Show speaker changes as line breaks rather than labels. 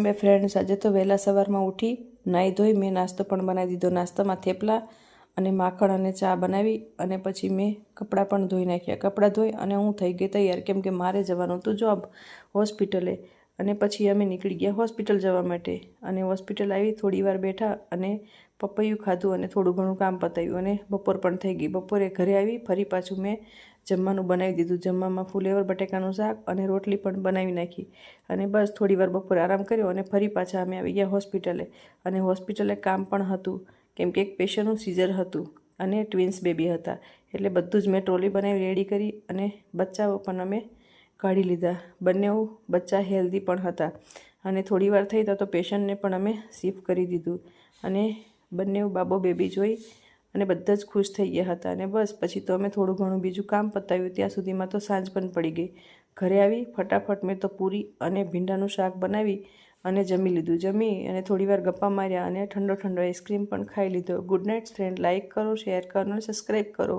મેં ફ્રેન્ડ્સ આજે તો વહેલા સવારમાં ઉઠી નાહી ધોઈ મેં નાસ્તો પણ બનાવી દીધો। નાસ્તામાં થેપલા અને માખણ અને ચા બનાવી અને પછી મેં કપડાં પણ ધોઈ નાખ્યા। કપડાં ધોઈ અને હું થઈ ગઈ તૈયાર, કેમ કે મારે જવાનું હતું જોબ હોસ્પિટલે। અને પછી અમે નીકળી ગયા હોસ્પિટલ જવા માટે। અને હોસ્પિટલ આવી થોડી વાર બેઠા અને પપૈયું ખાધું અને થોડું ઘણું કામ પતાવ્યું અને બપોર પણ થઈ ગઈ। બપોરે ઘરે આવી ફરી પાછું મેં જમવાનું બનાવી દીધું। જમવામાં ફુલેવર બટેકાનું શાક અને રોટલી પણ બનાવી નાખી અને બસ થોડી વાર બપોરે આરામ કર્યો અને ફરી પાછા અમે આવી ગયા હોસ્પિટલે। અને હોસ્પિટલે કામ પણ હતું, કેમ કે એક પેશન્ટનું સીઝર હતું અને ટ્વિન્સ બેબી હતા, એટલે બધું જ મેં ટ્રોલી બનાવી રેડી કરી અને બચ્ચાઓ પણ અમે કાઢી લીધા। બંને બચ્ચા હેલ્ધી પણ હતા અને થોડી વાર થઈ તો પેશન્ટને પણ અમે શિફ્ટ કરી દીધું અને બંને બાબો બેબી જોઈ અને બધા જ ખુશ થઈ ગયા હતા। અને બસ પછી તો અમે થોડું ઘણું બીજું કામ પતાવ્યું, ત્યાં સુધીમાં તો સાંજ પણ પડી ગઈ। ઘરે આવી ફટાફટ મેં તો પૂરી અને ભીંડાનું શાક બનાવી અને જમી લીધું। જમી અને થોડી વાર ગપ્પા માર્યા અને ઠંડો આઈસ્ક્રીમ પણ ખાઈ લીધો। ગુડ નાઇટ ફ્રેન્ડ, લાઇક કરો, શેર કરો અને સબસ્ક્રાઈબ કરો।